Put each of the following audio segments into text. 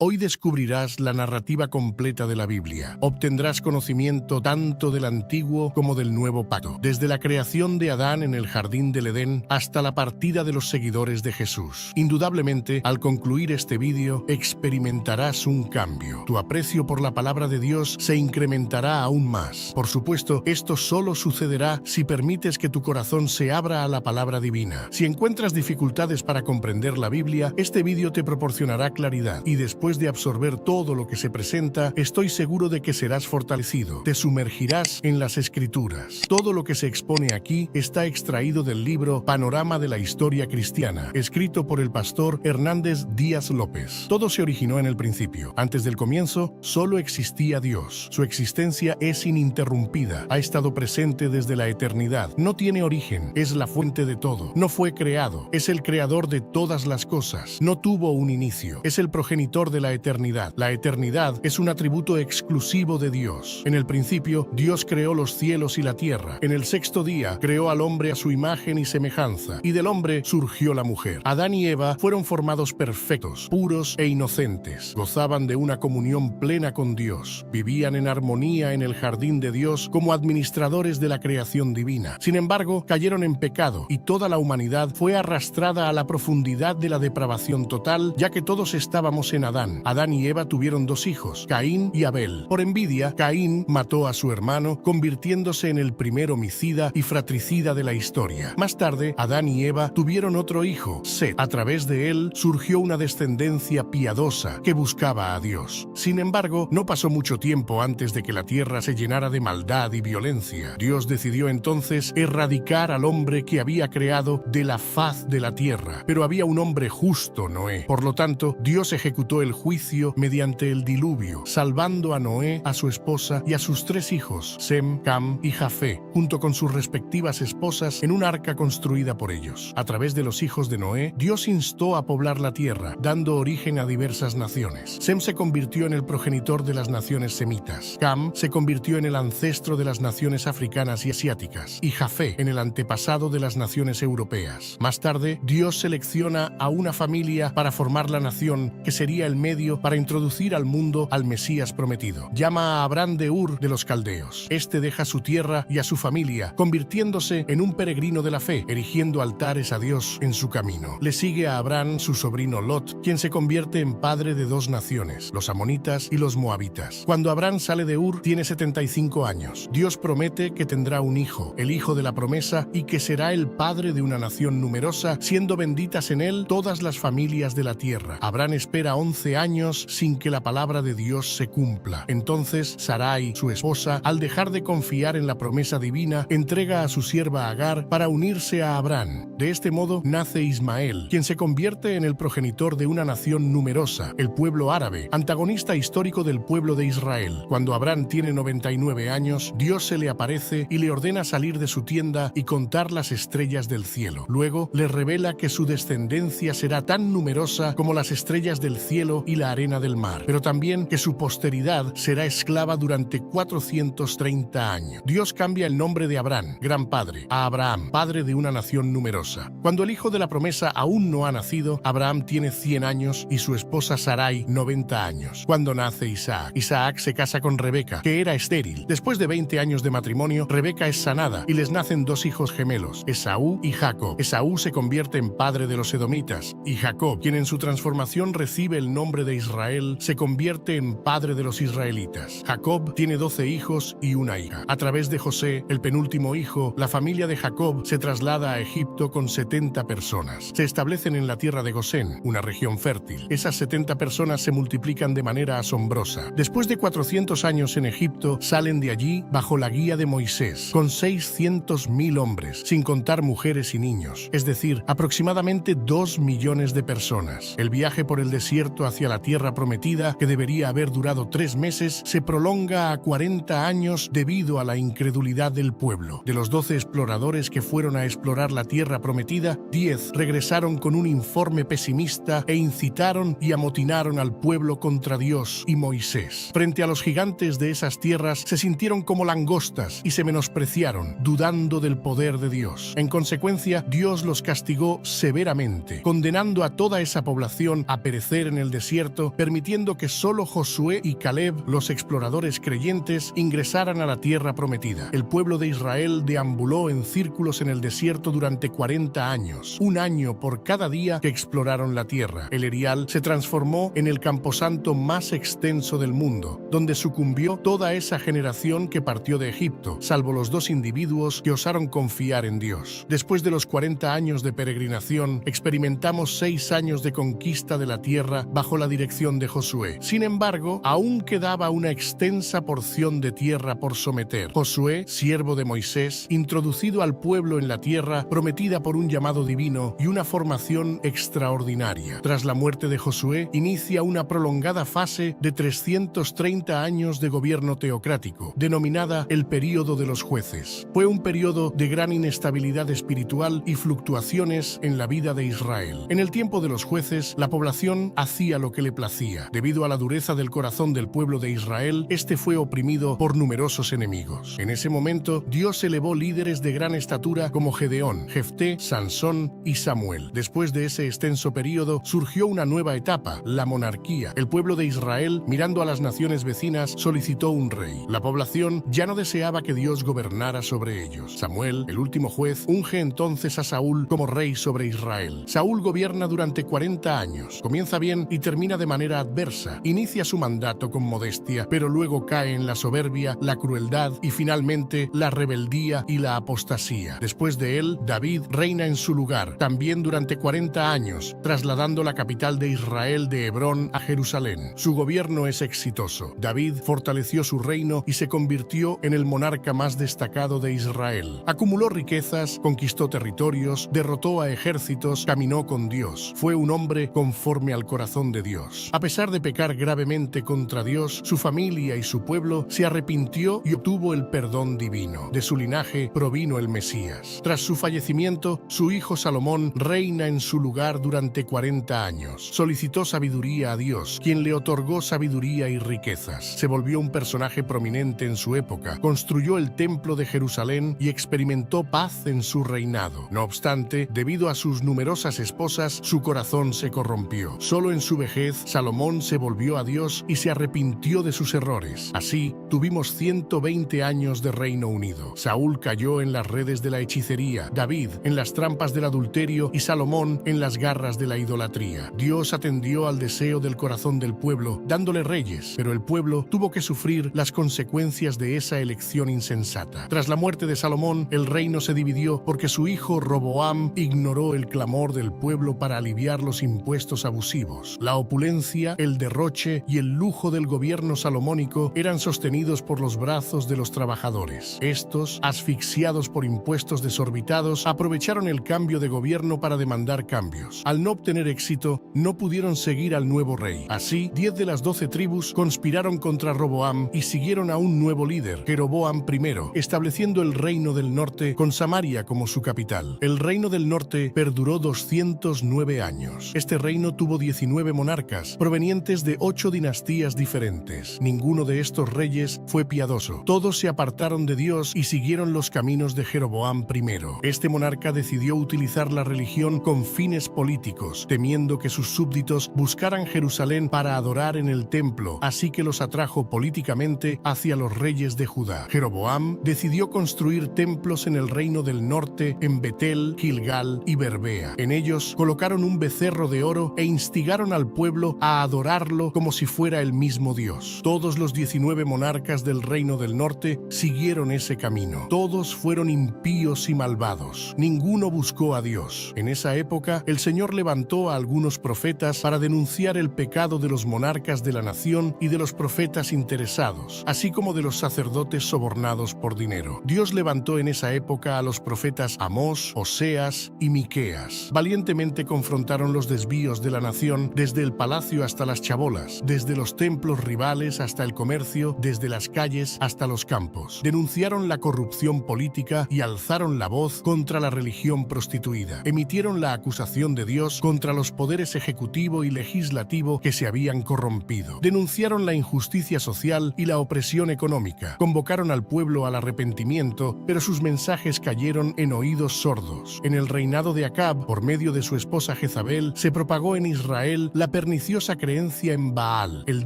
Hoy descubrirás la narrativa completa de la Biblia. Obtendrás conocimiento tanto del Antiguo como del Nuevo Pacto, desde la creación de Adán en el jardín del Edén hasta la partida de los seguidores de Jesús. Indudablemente, al concluir este vídeo, experimentarás un cambio. Tu aprecio por la palabra de Dios se incrementará aún más. Por supuesto, esto solo sucederá si permites que tu corazón se abra a la palabra divina. Si encuentras dificultades para comprender la Biblia, este vídeo te proporcionará claridad y después de absorber todo lo que se presenta, estoy seguro de que serás fortalecido. Te sumergirás en las Escrituras. Todo lo que se expone aquí está extraído del libro Panorama de la Historia Cristiana, escrito por el pastor Hernández Díaz López. Todo se originó en el principio. Antes del comienzo, solo existía Dios. Su existencia es ininterrumpida. Ha estado presente desde la eternidad. No tiene origen. Es la fuente de todo. No fue creado. Es el creador de todas las cosas. No tuvo un inicio. Es el progenitor de la eternidad. La eternidad es un atributo exclusivo de Dios. En el principio, Dios creó los cielos y la tierra. En el sexto día, creó al hombre a su imagen y semejanza, y del hombre surgió la mujer. Adán y Eva fueron formados perfectos, puros e inocentes. Gozaban de una comunión plena con Dios. Vivían en armonía en el jardín de Dios como administradores de la creación divina. Sin embargo, cayeron en pecado, y toda la humanidad fue arrastrada a la profundidad de la depravación total, ya que todos estábamos en Adán. Adán y Eva tuvieron dos hijos, Caín y Abel. Por envidia, Caín mató a su hermano, convirtiéndose en el primer homicida y fratricida de la historia. Más tarde, Adán y Eva tuvieron otro hijo, Set. A través de él surgió una descendencia piadosa que buscaba a Dios. Sin embargo, no pasó mucho tiempo antes de que la tierra se llenara de maldad y violencia. Dios decidió entonces erradicar al hombre que había creado de la faz de la tierra. Pero había un hombre justo, Noé. Por lo tanto, Dios ejecutó el juicio mediante el diluvio, salvando a Noé, a su esposa y a sus tres hijos, Sem, Cam y Jafé, junto con sus respectivas esposas en un arca construida por ellos. A través de los hijos de Noé, Dios instó a poblar la tierra, dando origen a diversas naciones. Sem se convirtió en el progenitor de las naciones semitas. Cam se convirtió en el ancestro de las naciones africanas y asiáticas, y Jafé en el antepasado de las naciones europeas. Más tarde, Dios selecciona a una familia para formar la nación que sería el medio para introducir al mundo al Mesías prometido. Llama a Abraham de Ur de los Caldeos. Este deja su tierra y a su familia, convirtiéndose en un peregrino de la fe, erigiendo altares a Dios en su camino. Le sigue a Abraham su sobrino Lot, quien se convierte en padre de dos naciones, los amonitas y los moabitas. Cuando Abraham sale de Ur, tiene 75 años. Dios promete que tendrá un hijo, el hijo de la promesa, y que será el padre de una nación numerosa, siendo benditas en él todas las familias de la tierra. Abraham espera 11 años sin que la palabra de Dios se cumpla. Entonces, Sarai, su esposa, al dejar de confiar en la promesa divina, entrega a su sierva Agar para unirse a Abraham. De este modo, nace Ismael, quien se convierte en el progenitor de una nación numerosa, el pueblo árabe, antagonista histórico del pueblo de Israel. Cuando Abraham tiene 99 años, Dios se le aparece y le ordena salir de su tienda y contar las estrellas del cielo. Luego, le revela que su descendencia será tan numerosa como las estrellas del cielo y la arena del mar, pero también que su posteridad será esclava durante 430 años. Dios cambia el nombre de Abraham, gran padre, a Abraham, padre de una nación numerosa. Cuando el hijo de la promesa aún no ha nacido, Abraham tiene 100 años y su esposa Sarai 90 años. Cuando nace Isaac, Isaac se casa con Rebeca, que era estéril. Después de 20 años de matrimonio, Rebeca es sanada y les nacen dos hijos gemelos, Esaú y Jacob. Esaú se convierte en padre de los edomitas, y Jacob, quien en su transformación recibe el nombre de Israel, se convierte en padre de los israelitas. Jacob tiene 12 hijos y una hija. A través de José, el penúltimo hijo, la familia de Jacob se traslada a Egipto con 70 personas. Se establecen en la tierra de Gosén, una región fértil. Esas 70 personas se multiplican de manera asombrosa. Después de 400 años en Egipto, salen de allí bajo la guía de Moisés, con 600.000 hombres, sin contar mujeres y niños, es decir, aproximadamente 2 millones de personas. El viaje por el desierto hacia la tierra prometida, que debería haber durado 3 meses, se prolonga a 40 años debido a la incredulidad del pueblo. De los 12 exploradores que fueron a explorar la tierra prometida, 10 regresaron con un informe pesimista e incitaron y amotinaron al pueblo contra Dios y Moisés. Frente a los gigantes de esas tierras, se sintieron como langostas y se menospreciaron, dudando del poder de Dios. En consecuencia, Dios los castigó severamente, condenando a toda esa población a perecer en el desierto desierto, permitiendo que solo Josué y Caleb, los exploradores creyentes, ingresaran a la tierra prometida. El pueblo de Israel deambuló en círculos en el desierto durante 40 años, un año por cada día que exploraron la tierra. El Erial se transformó en el camposanto más extenso del mundo, donde sucumbió toda esa generación que partió de Egipto, salvo los 2 individuos que osaron confiar en Dios. Después de los 40 años de peregrinación, experimentamos 6 años de conquista de la tierra bajo la dirección de Josué. Sin embargo, aún quedaba una extensa porción de tierra por someter. Josué, siervo de Moisés, introducido al pueblo en la tierra prometida por un llamado divino y una formación extraordinaria. Tras la muerte de Josué, inicia una prolongada fase de 330 años de gobierno teocrático, denominada el período de los jueces. Fue un período de gran inestabilidad espiritual y fluctuaciones en la vida de Israel. En el tiempo de los jueces, la población hacía lo que le placía. Debido a la dureza del corazón del pueblo de Israel, este fue oprimido por numerosos enemigos. En ese momento, Dios elevó líderes de gran estatura como Gedeón, Jefté, Sansón y Samuel. Después de ese extenso período, surgió una nueva etapa, la monarquía. El pueblo de Israel, mirando a las naciones vecinas, solicitó un rey. La población ya no deseaba que Dios gobernara sobre ellos. Samuel, el último juez, unge entonces a Saúl como rey sobre Israel. Saúl gobierna durante 40 años. Comienza bien y termina de manera adversa. Inicia su mandato con modestia, pero luego cae en la soberbia, la crueldad y finalmente la rebeldía y la apostasía. Después de él, David reina en su lugar, también durante 40 años, trasladando la capital de Israel de Hebrón a Jerusalén. Su gobierno es exitoso. David fortaleció su reino y se convirtió en el monarca más destacado de Israel. Acumuló riquezas, conquistó territorios, derrotó a ejércitos, caminó con Dios. Fue un hombre conforme al corazón de Dios. A pesar de pecar gravemente contra Dios, su familia y su pueblo se arrepintió y obtuvo el perdón divino. De su linaje provino el Mesías. Tras su fallecimiento, su hijo Salomón reina en su lugar durante 40 años. Solicitó sabiduría a Dios, quien le otorgó sabiduría y riquezas. Se volvió un personaje prominente en su época, construyó el templo de Jerusalén y experimentó paz en su reinado. No obstante, debido a sus numerosas esposas, su corazón se corrompió. Solo en su vejez, Salomón se volvió a Dios y se arrepintió de sus errores. Así, tuvimos 120 años de Reino Unido. Saúl cayó en las redes de la hechicería, David en las trampas del adulterio y Salomón en las garras de la idolatría. Dios atendió al deseo del corazón del pueblo, dándole reyes, pero el pueblo tuvo que sufrir las consecuencias de esa elección insensata. Tras la muerte de Salomón, el reino se dividió porque su hijo Roboam ignoró el clamor del pueblo para aliviar los impuestos abusivos. La opulencia, el derroche y el lujo del gobierno salomónico eran sostenidos por los brazos de los trabajadores. Estos, asfixiados por impuestos desorbitados, aprovecharon el cambio de gobierno para demandar cambios. Al no obtener éxito, no pudieron seguir al nuevo rey. Así, 10 de las 12 tribus conspiraron contra Roboam y siguieron a un nuevo líder, Jeroboam I, estableciendo el reino del norte con Samaria como su capital. El reino del norte perduró 209 años. Este reino tuvo 19 monarcas, provenientes de 8 dinastías diferentes. Ninguno de estos reyes fue piadoso. Todos se apartaron de Dios y siguieron los caminos de Jeroboam I. Este monarca decidió utilizar la religión con fines políticos, temiendo que sus súbditos buscaran Jerusalén para adorar en el templo, así que los atrajo políticamente hacia los reyes de Judá. Jeroboam decidió construir templos en el reino del norte, en Betel, Gilgal y Berbea. En ellos colocaron un becerro de oro e instigaron al pueblo a adorarlo como si fuera el mismo Dios. Todos los 19 monarcas del reino del norte siguieron ese camino. Todos fueron impíos y malvados. Ninguno buscó a Dios. En esa época, el Señor levantó a algunos profetas para denunciar el pecado de los monarcas de la nación y de los profetas interesados, así como de los sacerdotes sobornados por dinero. Dios levantó en esa época a los profetas Amós, Oseas y Miqueas. Valientemente confrontaron los desvíos de la nación desde el palacio hasta las chabolas, desde los templos rivales hasta el comercio, desde las calles hasta los campos. Denunciaron la corrupción política y alzaron la voz contra la religión prostituida. Emitieron la acusación de Dios contra los poderes ejecutivo y legislativo que se habían corrompido. Denunciaron la injusticia social y la opresión económica. Convocaron al pueblo al arrepentimiento, pero sus mensajes cayeron en oídos sordos. En el reinado de Acab, por medio de su esposa Jezabel, se propagó en Israel la perniciosa creencia en Baal, el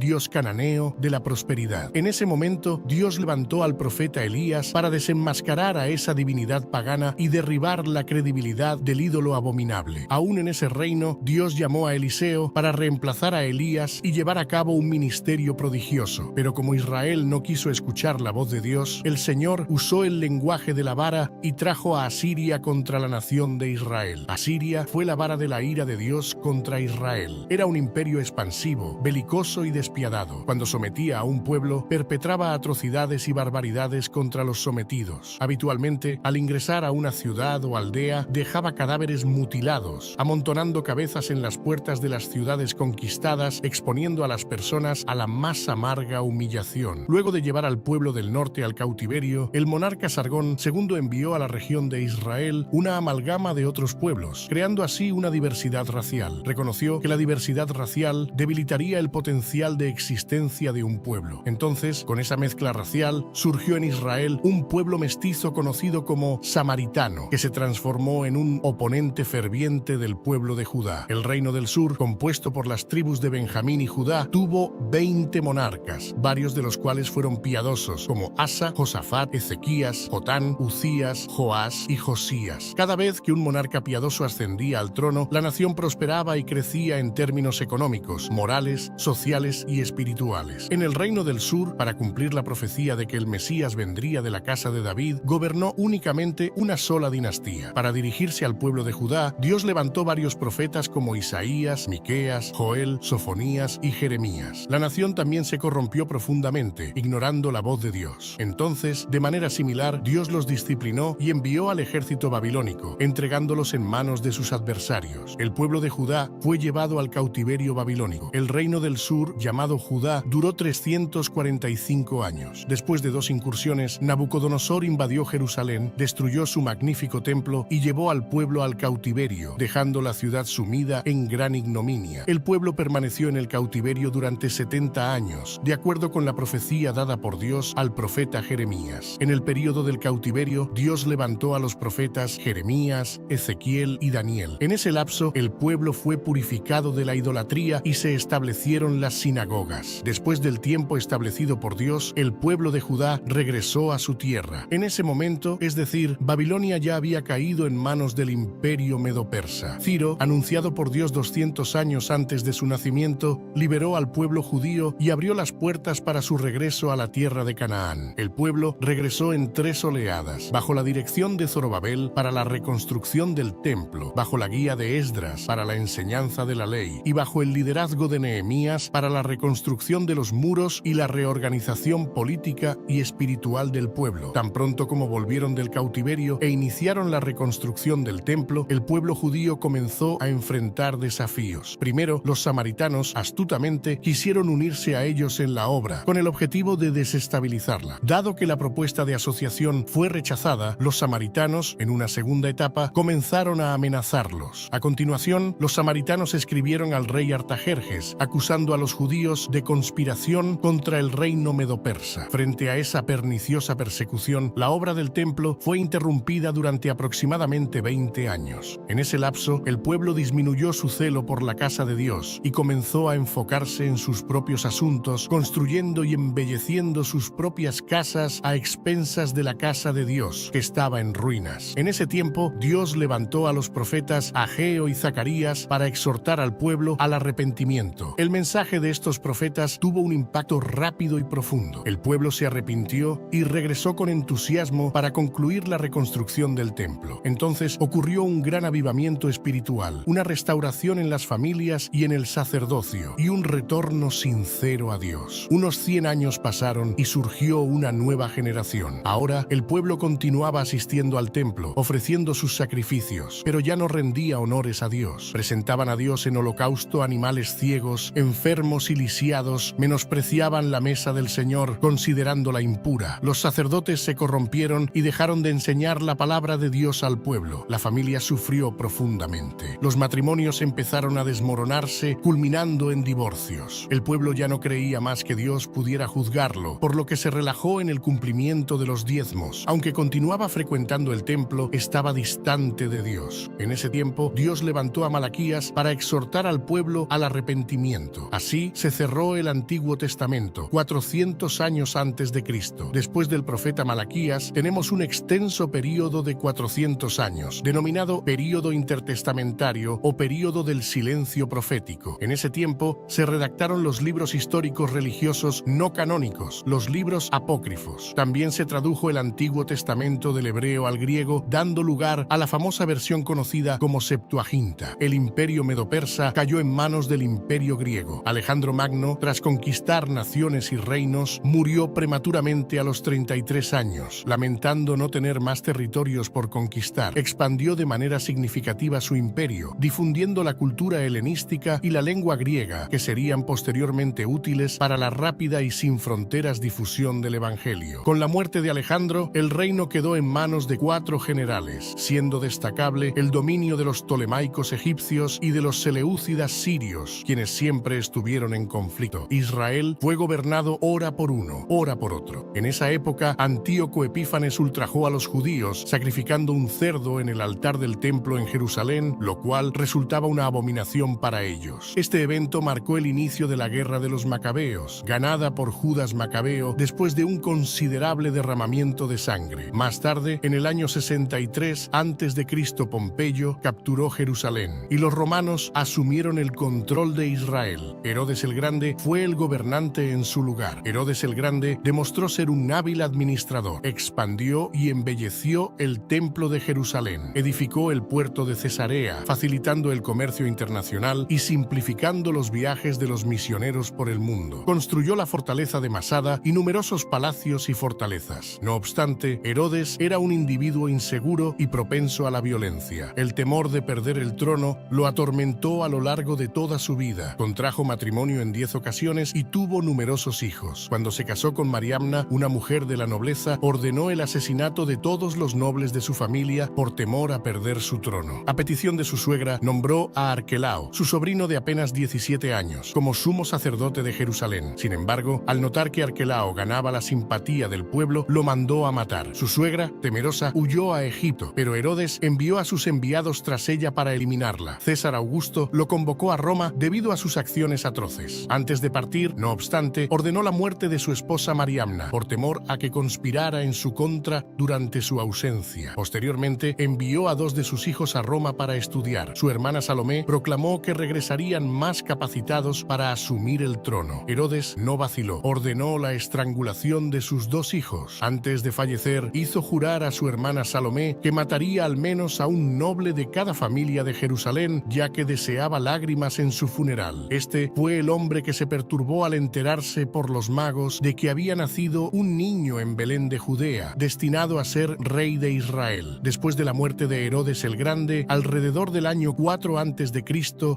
dios cananeo de la prosperidad. En ese momento, Dios levantó al profeta Elías para desenmascarar a esa divinidad pagana y derribar la credibilidad del ídolo abominable. Aún en ese reino, Dios llamó a Eliseo para reemplazar a Elías y llevar a cabo un ministerio prodigioso. Pero como Israel no quiso escuchar la voz de Dios, el Señor usó el lenguaje de la vara y trajo a Asiria contra la nación de Israel. Asiria fue la vara de la ira de Dios contra Israel. Era un imperio expansivo, belicoso y despiadado. Cuando sometía a un pueblo, perpetraba atrocidades y barbaridades contra los sometidos. Habitualmente, al ingresar a una ciudad o aldea, dejaba cadáveres mutilados, amontonando cabezas en las puertas de las ciudades conquistadas, exponiendo a las personas a la más amarga humillación. Luego de llevar al pueblo del norte al cautiverio, el monarca Sargón II envió a la región de Israel una amalgama de otros pueblos, creando así una diversidad racial. Reconoció que la diversidad racial debilitaría el potencial de existencia de un pueblo. Entonces, con esa mezcla racial, surgió en Israel un pueblo mestizo conocido como samaritano, que se transformó en un oponente ferviente del pueblo de Judá. El reino del sur, compuesto por las tribus de Benjamín y Judá, tuvo 20 monarcas, varios de los cuales fueron piadosos, como Asa, Josafat, Ezequías, Jotán, Uzías, Joás y Josías. Cada vez que un monarca piadoso ascendía al trono, la nación prosperaba y crecía en términos económicos, morales, sociales y espirituales. En el reino del sur, para cumplir la profecía de que el Mesías vendría de la casa de David, gobernó únicamente una sola dinastía. Para dirigirse al pueblo de Judá, Dios levantó varios profetas como Isaías, Miqueas, Joel, Sofonías y Jeremías. La nación también se corrompió profundamente, ignorando la voz de Dios. Entonces, de manera similar, Dios los disciplinó y envió al ejército babilónico, entregándolos en manos de sus adversarios. El pueblo de Judá fue llevado al cautiverio babilónico. El reino del sur, llamado Judá, duró 345 años. Después de 2 incursiones, Nabucodonosor invadió Jerusalén, destruyó su magnífico templo y llevó al pueblo al cautiverio, dejando la ciudad sumida en gran ignominia. El pueblo permaneció en el cautiverio durante 70 años, de acuerdo con la profecía dada por Dios al profeta Jeremías. En el período del cautiverio, Dios levantó a los profetas Jeremías, Ezequiel y Daniel. En ese lapso, el pueblo fue purificado de la idolatría y se establecieron las sinagogas. Después del tiempo establecido por Dios, el pueblo de Judá regresó a su tierra. En ese momento, es decir, Babilonia ya había caído en manos del imperio medo-persa. Ciro, anunciado por Dios 200 años antes de su nacimiento, liberó al pueblo judío y abrió las puertas para su regreso a la tierra de Canaán. El pueblo regresó en 3 oleadas, bajo la dirección de Zorobabel para la reconstrucción del templo, bajo la guía de Esdras para la enseñanza de la ley y bajo el liderazgo de Nehemías para la reconstrucción de los muros y la reorganización política y espiritual del pueblo. Tan pronto como volvieron del cautiverio e iniciaron la reconstrucción del templo, el pueblo judío comenzó a enfrentar desafíos. Primero, los samaritanos astutamente quisieron unirse a ellos en la obra, con el objetivo de desestabilizarla. Dado que la propuesta de asociación fue rechazada, los samaritanos, en una segunda etapa, comenzaron a amenazarlos. A continuación, los samaritanos escribieron al rey Artajerjes, acusando a los judíos de conspiración contra el reino medo-persa. Frente a esa perniciosa persecución, la obra del templo fue interrumpida durante aproximadamente 20 años. En ese lapso, el pueblo disminuyó su celo por la casa de Dios y comenzó a enfocarse en sus propios asuntos, construyendo y embelleciendo sus propias casas a expensas de la casa de Dios, que estaba en ruinas. En ese tiempo, Dios levantó a los profetas Ageo y Zacarías para exhortar al pueblo al arrepentimiento. El mensaje de estos profetas tuvo un impacto rápido y profundo. El pueblo se arrepintió y regresó con entusiasmo para concluir la reconstrucción del templo. Entonces ocurrió un gran avivamiento espiritual, una restauración en las familias y en el sacerdocio, y un retorno sincero a Dios. Unos 100 años pasaron y surgió una nueva generación. Ahora el pueblo continuaba asistiendo al templo, ofreciendo sus sacrificios, pero ya no rendía honores a Dios. Presentaban a Dios en holocausto animales ciegos, enfermos y lisiados, menospreciaban la mesa del Señor, considerándola impura. Los sacerdotes se corrompieron y dejaron de enseñar la palabra de Dios al pueblo. La familia sufrió profundamente. Los matrimonios empezaron a desmoronarse, culminando en divorcios. El pueblo ya no creía más que Dios pudiera juzgarlo, por lo que se relajó en el cumplimiento de los diezmos. Aunque continuaba frecuentando el templo, estaba distante de Dios. En ese tiempo, Dios levantó a Malaquías para exhortar al pueblo pueblo al arrepentimiento. Así se cerró el Antiguo Testamento, 400 años antes de Cristo. Después del profeta Malaquías, tenemos un extenso período de 400 años, denominado período intertestamentario o período del silencio profético. En ese tiempo se redactaron los libros históricos religiosos no canónicos, los libros apócrifos. También se tradujo el Antiguo Testamento del hebreo al griego, dando lugar a la famosa versión conocida como Septuaginta. El imperio medo-persa cayó en manos del imperio griego. Alejandro Magno, tras conquistar naciones y reinos, murió prematuramente a los 33 años, lamentando no tener más territorios por conquistar. Expandió de manera significativa su imperio, difundiendo la cultura helenística y la lengua griega, que serían posteriormente útiles para la rápida y sin fronteras difusión del Evangelio. Con la muerte de Alejandro, el reino quedó en manos de 4 generales, siendo destacable el dominio de los tolemaicos egipcios y de los seleúcidas sirios, quienes siempre estuvieron en conflicto. Israel fue gobernado ora por uno, ora por otro. En esa época, Antíoco Epífanes ultrajó a los judíos, sacrificando un cerdo en el altar del templo en Jerusalén, lo cual resultaba una abominación para ellos. Este evento marcó el inicio de la guerra de los macabeos, ganada por Judas Macabeo después de un considerable derramamiento de sangre. Más tarde, en el año 63 a.C., Pompeyo capturó Jerusalén y los romanos asumieron el control de Israel. Herodes el Grande fue el gobernante en su lugar. Herodes el Grande demostró ser un hábil administrador. Expandió y embelleció el templo de Jerusalén. Edificó el puerto de Cesarea, facilitando el comercio internacional y simplificando los viajes de los misioneros por el mundo. Construyó la fortaleza de Masada y numerosos palacios y fortalezas. No obstante, Herodes era un individuo inseguro y propenso a la violencia. El temor de perder el trono lo atormentó a lo largo de toda su vida. Contrajo matrimonio en 10 ocasiones y tuvo numerosos hijos. Cuando se casó con Mariamna, una mujer de la nobleza, ordenó el asesinato de todos los nobles de su familia por temor a perder su trono. A petición de su suegra, nombró a Arquelao, su sobrino de apenas 17 años, como sumo sacerdote de Jerusalén. Sin embargo, al notar que Arquelao ganaba la simpatía del pueblo, lo mandó a matar. Su suegra, temerosa, huyó a Egipto, pero Herodes envió a sus enviados tras ella para eliminarla. César Augusto lo convocó a Roma debido a sus acciones atroces. Antes de partir, no obstante, ordenó la muerte de su esposa Mariamna, por temor a que conspirara en su contra durante su ausencia. Posteriormente, envió a 2 de sus hijos a Roma para estudiar. Su hermana Salomé proclamó que regresarían más capacitados para asumir el trono. Herodes no vaciló. Ordenó la estrangulación de sus 2 hijos. Antes de fallecer, hizo jurar a su hermana Salomé que mataría al menos a un noble de cada familia de Jerusalén, ya que deseaba lágrimas en su funeral. Este fue el hombre que se perturbó al enterarse por los magos de que había nacido un niño en Belén de Judea, destinado a ser rey de Israel. Después de la muerte de Herodes el Grande, alrededor del año 4 a.C.,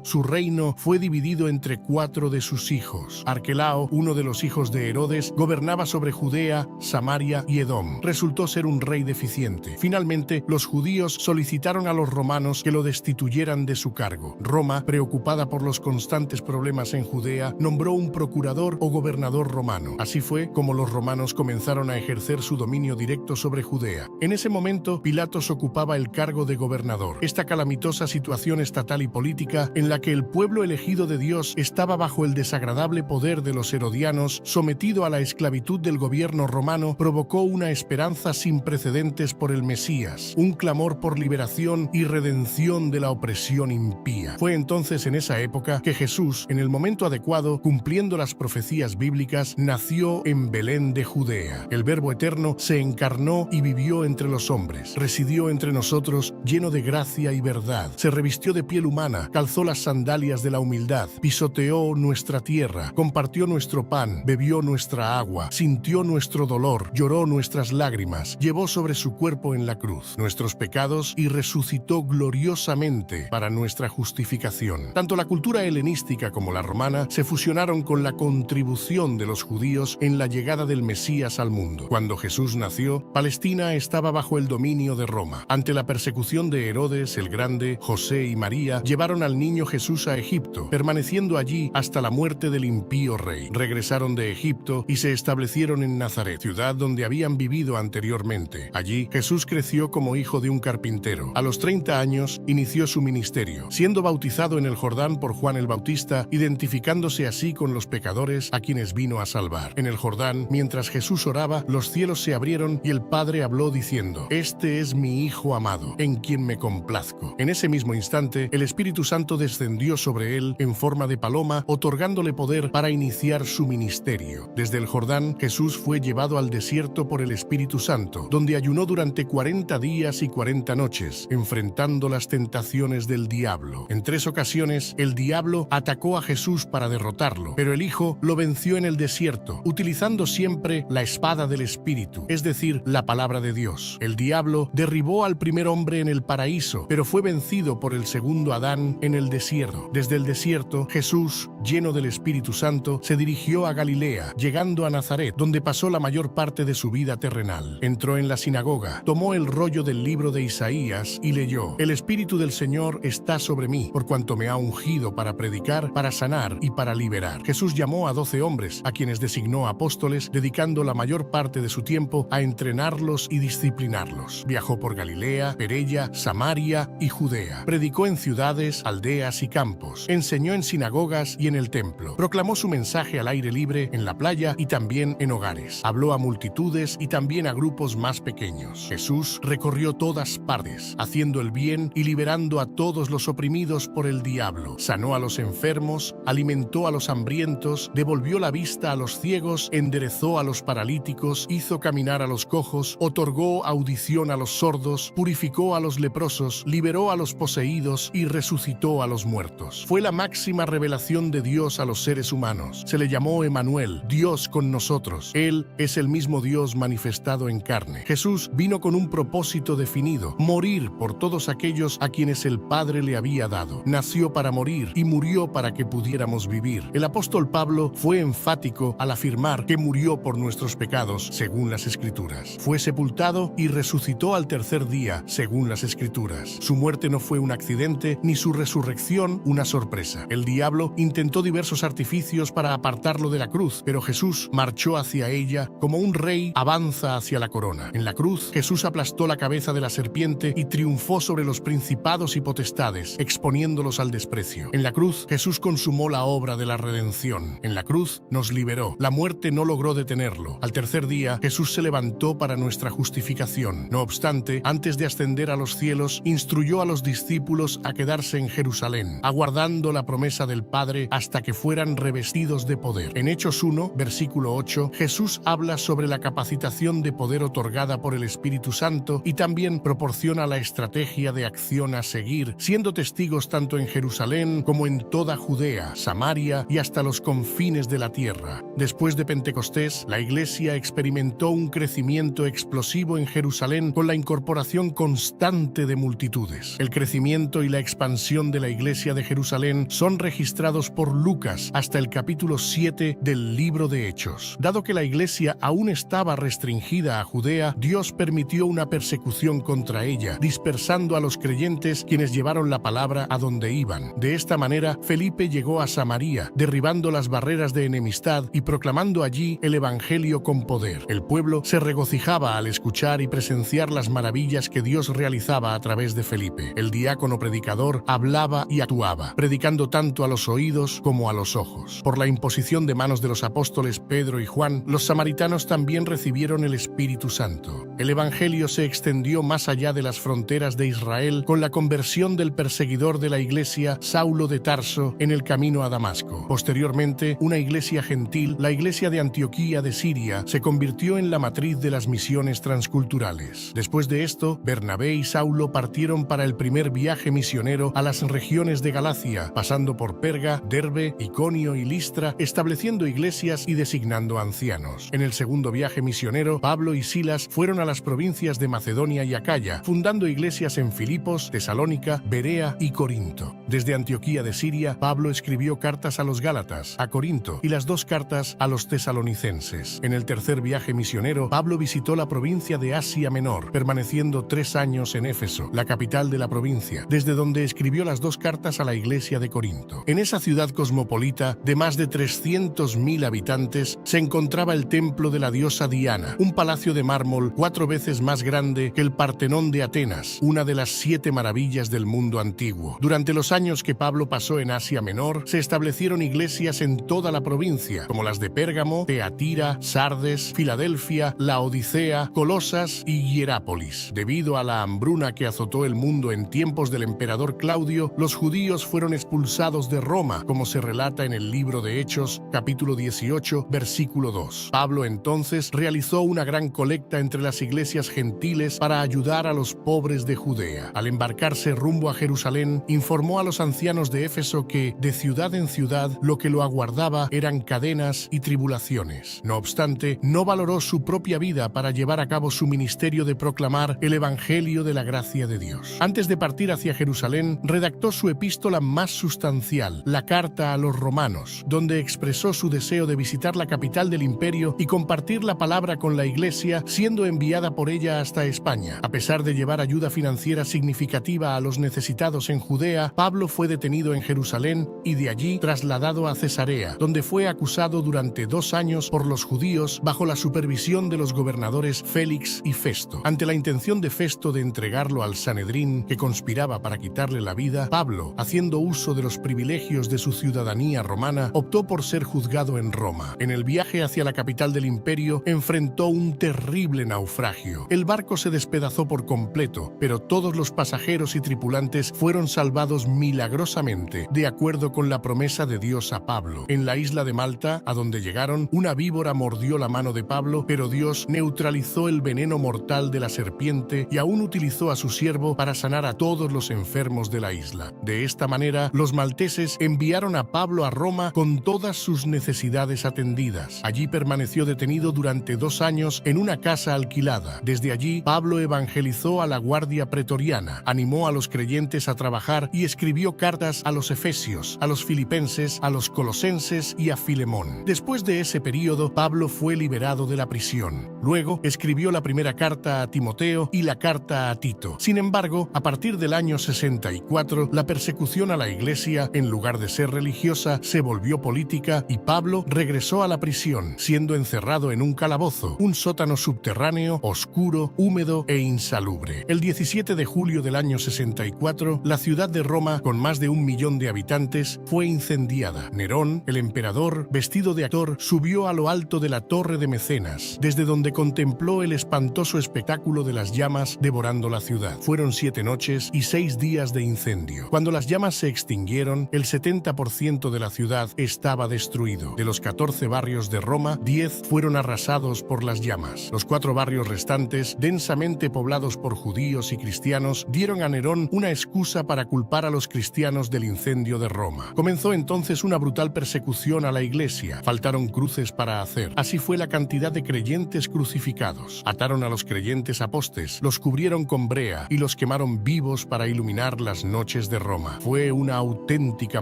su reino fue dividido entre 4 de sus hijos. Arquelao, uno de los hijos de Herodes, gobernaba sobre Judea, Samaria y Edom. Resultó ser un rey deficiente. Finalmente, los judíos solicitaron a los romanos que lo destituyeran de su cargo. Roma, preocupada por los constantes problemas en Judea, nombró un procurador o gobernador romano. Así fue como los romanos comenzaron a ejercer su dominio directo sobre Judea. En ese momento, Pilatos ocupaba el cargo de gobernador. Esta calamitosa situación estatal y política, en la que el pueblo elegido de Dios estaba bajo el desagradable poder de los herodianos, sometido a la esclavitud del gobierno romano, provocó una esperanza sin precedentes por el Mesías, un clamor por liberación y redención de la opresión impía. Fue entonces en esa época que Jesús, en el momento adecuado, cumpliendo las profecías bíblicas, nació en Belén de Judea. El Verbo eterno se encarnó y vivió entre los hombres. Residió entre nosotros lleno de gracia y verdad. Se revistió de piel humana, calzó las sandalias de la humildad, pisoteó nuestra tierra, compartió nuestro pan, bebió nuestra agua, sintió nuestro dolor, lloró nuestras lágrimas, llevó sobre su cuerpo en la cruz nuestros pecados y resucitó gloriosamente para nuestra justificación. Tanto la cultura helenística como la romana se fusionaron con la contribución de los judíos en la llegada del Mesías al mundo. Cuando Jesús nació, Palestina estaba bajo el dominio de Roma. Ante la persecución de Herodes el Grande, José y María llevaron al niño Jesús a Egipto, permaneciendo allí hasta la muerte del impío rey. Regresaron de Egipto y se establecieron en Nazaret, ciudad donde habían vivido anteriormente. Allí, Jesús creció como hijo de un carpintero. A los 30 años, inició su ministerio. Siendo bautizado en el Jordán Jordán por Juan el Bautista, identificándose así con los pecadores a quienes vino a salvar. En el Jordán, mientras Jesús oraba, los cielos se abrieron y el Padre habló diciendo: «Este es mi Hijo amado, en quien me complazco». En ese mismo instante, el Espíritu Santo descendió sobre él en forma de paloma, otorgándole poder para iniciar su ministerio. Desde el Jordán, Jesús fue llevado al desierto por el Espíritu Santo, donde ayunó durante 40 días y 40 noches, enfrentando las tentaciones del diablo. En 3 ocasiones, el diablo atacó a Jesús para derrotarlo, pero el Hijo lo venció en el desierto, utilizando siempre la espada del Espíritu, es decir, la palabra de Dios. El diablo derribó al primer hombre en el paraíso, pero fue vencido por el segundo Adán en el desierto. Desde el desierto, Jesús, lleno del Espíritu Santo, se dirigió a Galilea, llegando a Nazaret, donde pasó la mayor parte de su vida terrenal. Entró en la sinagoga, tomó el rollo del libro de Isaías y leyó: «El Espíritu del Señor está sobre mí, por cuanto me ha ungido para predicar, para sanar y para liberar». Jesús llamó a 12 hombres, a quienes designó apóstoles, dedicando la mayor parte de su tiempo a entrenarlos y disciplinarlos. Viajó por Galilea, Perea, Samaria y Judea. Predicó en ciudades, aldeas y campos. Enseñó en sinagogas y en el templo. Proclamó su mensaje al aire libre, en la playa y también en hogares. Habló a multitudes y también a grupos más pequeños. Jesús recorrió todas partes, haciendo el bien y liberando a todos los oprimidos por el diablo. Sanó a los enfermos, alimentó a los hambrientos, devolvió la vista a los ciegos, enderezó a los paralíticos, hizo caminar a los cojos, otorgó audición a los sordos, purificó a los leprosos, liberó a los poseídos y resucitó a los muertos. Fue la máxima revelación de Dios a los seres humanos. Se le llamó Emmanuel, Dios con nosotros. Él es el mismo Dios manifestado en carne. Jesús vino con un propósito definido: morir por todos aquellos a quienes el Padre le había dado. Nació para morir y murió para que pudiéramos vivir. El apóstol Pablo fue enfático al afirmar que murió por nuestros pecados, según las Escrituras. Fue sepultado y resucitó al tercer día, según las Escrituras. Su muerte no fue un accidente, ni su resurrección una sorpresa. El diablo intentó diversos artificios para apartarlo de la cruz, pero Jesús marchó hacia ella como un rey avanza hacia la corona. En la cruz, Jesús aplastó la cabeza de la serpiente y triunfó sobre los principados y potestades, exponiéndolos al desprecio. En la cruz, Jesús consumó la obra de la redención. En la cruz, nos liberó. La muerte no logró detenerlo. Al tercer día, Jesús se levantó para nuestra justificación. No obstante, antes de ascender a los cielos, instruyó a los discípulos a quedarse en Jerusalén, aguardando la promesa del Padre hasta que fueran revestidos de poder. En Hechos 1, versículo 8, Jesús habla sobre la capacitación de poder otorgada por el Espíritu Santo y también proporciona la estrategia de acción a seguir, siendo testigos tanto en Jerusalén como en toda Judea, Samaria y hasta los confines de la tierra. Después de Pentecostés, la Iglesia experimentó un crecimiento explosivo en Jerusalén con la incorporación constante de multitudes. El crecimiento y la expansión de la Iglesia de Jerusalén son registrados por Lucas hasta el capítulo 7 del libro de Hechos. Dado que la Iglesia aún estaba restringida a Judea, Dios permitió una persecución contra ella, dispersando a los creyentes quienes llevaron la palabra a donde iban. De esta manera, Felipe llegó a Samaria, derribando las barreras de enemistad y proclamando allí el Evangelio con poder. El pueblo se regocijaba al escuchar y presenciar las maravillas que Dios realizaba a través de Felipe. El diácono predicador hablaba y actuaba, predicando tanto a los oídos como a los ojos. Por la imposición de manos de los apóstoles Pedro y Juan, los samaritanos también recibieron el Espíritu Santo. El Evangelio se extendió más allá de las fronteras de Israel con la conversión del perseguidor de la Iglesia, Saulo de Tarso, en el camino a Damasco. Posteriormente, una iglesia gentil, la Iglesia de Antioquía de Siria, se convirtió en la matriz de las misiones transculturales. Después de esto, Bernabé y Saulo partieron para el primer viaje misionero a las regiones de Galacia, pasando por Perga, Derbe, Iconio y Listra, estableciendo iglesias y designando ancianos. En el segundo viaje misionero, Pablo y Silas fueron a las provincias de Macedonia y Acaya, fundando iglesias en Filipos, Tesalónica, Berea y Corinto. Desde Antioquía de Siria, Pablo escribió cartas a los Gálatas, a Corinto, y las 2 cartas a los tesalonicenses. En el tercer viaje misionero, Pablo visitó la provincia de Asia Menor, permaneciendo 3 años en Éfeso, la capital de la provincia, desde donde escribió las 2 cartas a la iglesia de Corinto. En esa ciudad cosmopolita, de más de 300.000 habitantes, se encontraba el templo de la diosa Diana, un palacio de mármol 4 veces más grande que el Partenón de Atenas, una de las 7 maravillas del mundo antiguo. Durante los años años que Pablo pasó en Asia Menor, se establecieron iglesias en toda la provincia, como las de Pérgamo, Teatira, Sardes, Filadelfia, Laodicea, Colosas y Hierápolis. Debido a la hambruna que azotó el mundo en tiempos del emperador Claudio, los judíos fueron expulsados de Roma, como se relata en el libro de Hechos, capítulo 18, versículo 2. Pablo entonces realizó una gran colecta entre las iglesias gentiles para ayudar a los pobres de Judea. Al embarcarse rumbo a Jerusalén, informó a los ancianos de Éfeso que, de ciudad en ciudad, lo que lo aguardaba eran cadenas y tribulaciones. No obstante, no valoró su propia vida para llevar a cabo su ministerio de proclamar el Evangelio de la gracia de Dios. Antes de partir hacia Jerusalén, redactó su epístola más sustancial, la Carta a los Romanos, donde expresó su deseo de visitar la capital del imperio y compartir la palabra con la Iglesia, siendo enviada por ella hasta España. A pesar de llevar ayuda financiera significativa a los necesitados en Judea, Pablo fue detenido en Jerusalén y de allí trasladado a Cesarea, donde fue acusado durante 2 años por los judíos bajo la supervisión de los gobernadores Félix y Festo. Ante la intención de Festo de entregarlo al Sanedrín, que conspiraba para quitarle la vida, Pablo, haciendo uso de los privilegios de su ciudadanía romana, optó por ser juzgado en Roma. En el viaje hacia la capital del imperio, enfrentó un terrible naufragio. El barco se despedazó por completo, pero todos los pasajeros y tripulantes fueron salvados milagrosamente, de acuerdo con la promesa de Dios a Pablo. En la isla de Malta, a donde llegaron, una víbora mordió la mano de Pablo, pero Dios neutralizó el veneno mortal de la serpiente y aún utilizó a su siervo para sanar a todos los enfermos de la isla. De esta manera, los malteses enviaron a Pablo a Roma con todas sus necesidades atendidas. Allí permaneció detenido durante 2 años en una casa alquilada. Desde allí, Pablo evangelizó a la guardia pretoriana, animó a los creyentes a trabajar y escribió cartas a los efesios, a los filipenses, a los colosenses y a Filemón. Después de ese período, Pablo fue liberado de la prisión. Luego, escribió la primera carta a Timoteo y la carta a Tito. Sin embargo, a partir del año 64, la persecución a la iglesia, en lugar de ser religiosa, se volvió política y Pablo regresó a la prisión, siendo encerrado en un calabozo, un sótano subterráneo, oscuro, húmedo e insalubre. El 17 de julio del año 64, la ciudad de Roma, con más de 1 millón de habitantes, fue incendiada. Nerón, el emperador, vestido de actor, subió a lo alto de la Torre de Mecenas, desde donde contempló el espantoso espectáculo de las llamas devorando la ciudad. Fueron 7 noches y 6 días de incendio. Cuando las llamas se extinguieron, el 70% de la ciudad estaba destruido. De los 14 barrios de Roma, 10 fueron arrasados por las llamas. Los 4 barrios restantes, densamente poblados por judíos y cristianos, dieron a Nerón una excusa para culpar a los cristianos del incendio de Roma. Comenzó entonces una brutal persecución a la iglesia. Faltaron cruces para hacer. Así fue la cantidad de creyentes crucificados. Ataron a los creyentes a postes, los cubrieron con brea y los quemaron vivos para iluminar las noches de Roma. Fue una auténtica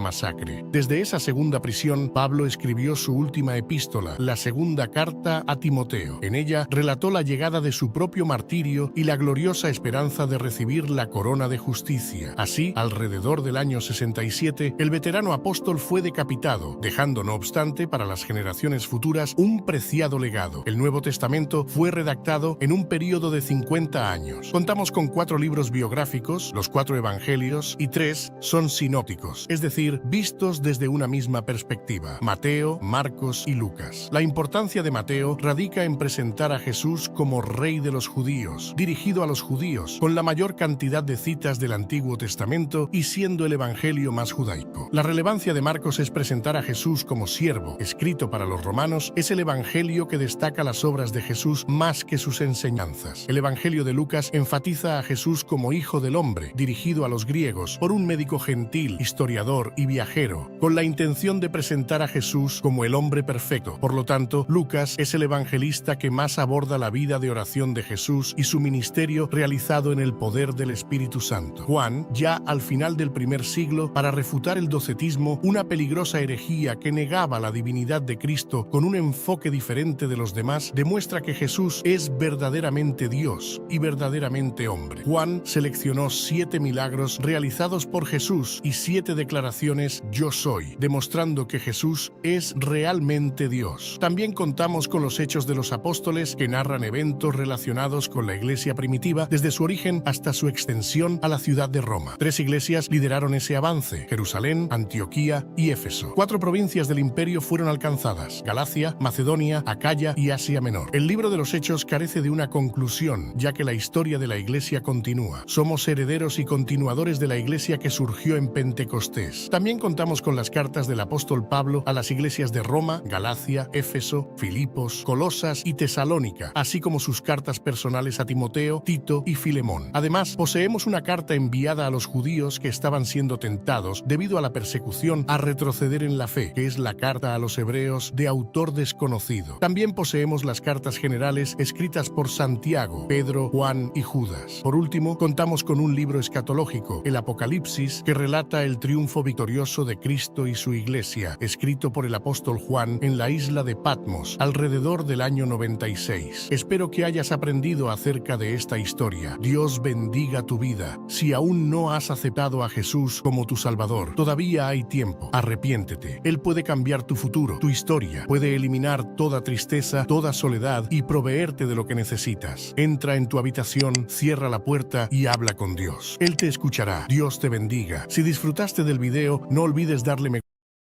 masacre. Desde esa segunda prisión, Pablo escribió su última epístola, la segunda carta a Timoteo. En ella relató la llegada de su propio martirio y la gloriosa esperanza de recibir la corona de justicia. Así, alrededor del año 67, el veterano apóstol fue decapitado, dejando no obstante para las generaciones futuras un preciado legado. El Nuevo Testamento fue redactado en un período de 50 años. Contamos con 4 libros biográficos, los 4 evangelios, y 3 son sinópticos, es decir, vistos desde una misma perspectiva: Mateo, Marcos y Lucas. La importancia de Mateo radica en presentar a Jesús como Rey de los judíos, dirigido a los judíos, con la mayor cantidad de citas del Antiguo Testamento y siendo el evangelio más judaico. La relevancia de Marcos es presentar a Jesús como siervo, escrito para los romanos. Es el evangelio que destaca las obras de Jesús más que sus enseñanzas. El evangelio de Lucas enfatiza a Jesús como hijo del hombre, dirigido a los griegos por un médico gentil, historiador y viajero, con la intención de presentar a Jesús como el hombre perfecto. Por lo tanto, Lucas es el evangelista que más aborda la vida de oración de Jesús y su ministerio realizado en el poder del Espíritu Santo. Juan, ya al final del primer siglo, para refutar el docetismo, una peligrosa herejía que negaba la divinidad de Cristo con un enfoque diferente de los demás, demuestra que Jesús es verdaderamente Dios y verdaderamente hombre. Juan seleccionó 7 milagros realizados por Jesús y 7 declaraciones "yo soy", demostrando que Jesús es realmente Dios. También contamos con los Hechos de los Apóstoles, que narran eventos relacionados con la iglesia primitiva desde su origen hasta su extensión a la ciudad de Roma. 3 iglesias lideraron aceleraron ese avance: Jerusalén, Antioquía y Éfeso. 4 provincias del imperio fueron alcanzadas: Galacia, Macedonia, Acaya y Asia Menor. El libro de los Hechos carece de una conclusión, ya que la historia de la Iglesia continúa. Somos herederos y continuadores de la Iglesia que surgió en Pentecostés. También contamos con las cartas del apóstol Pablo a las iglesias de Roma, Galacia, Éfeso, Filipos, Colosas y Tesalónica, así como sus cartas personales a Timoteo, Tito y Filemón. Además, poseemos una carta enviada a los judíos que estaban siendo tentados debido a la persecución a retroceder en la fe, que es la carta a los hebreos de autor desconocido. También poseemos las cartas generales escritas por Santiago, Pedro, Juan y Judas. Por último, contamos con un libro escatológico, el Apocalipsis, que relata el triunfo victorioso de Cristo y su iglesia, escrito por el apóstol Juan en la isla de Patmos, alrededor del año 96. Espero que hayas aprendido acerca de esta historia. Dios bendiga tu vida. Si aún no has aceptado a Jesús como tu Salvador, todavía hay tiempo. Arrepiéntete. Él puede cambiar tu futuro, tu historia. Puede eliminar toda tristeza, toda soledad y proveerte de lo que necesitas. Entra en tu habitación, cierra la puerta y habla con Dios. Él te escuchará. Dios te bendiga. Si disfrutaste del video, no olvides darle me gusta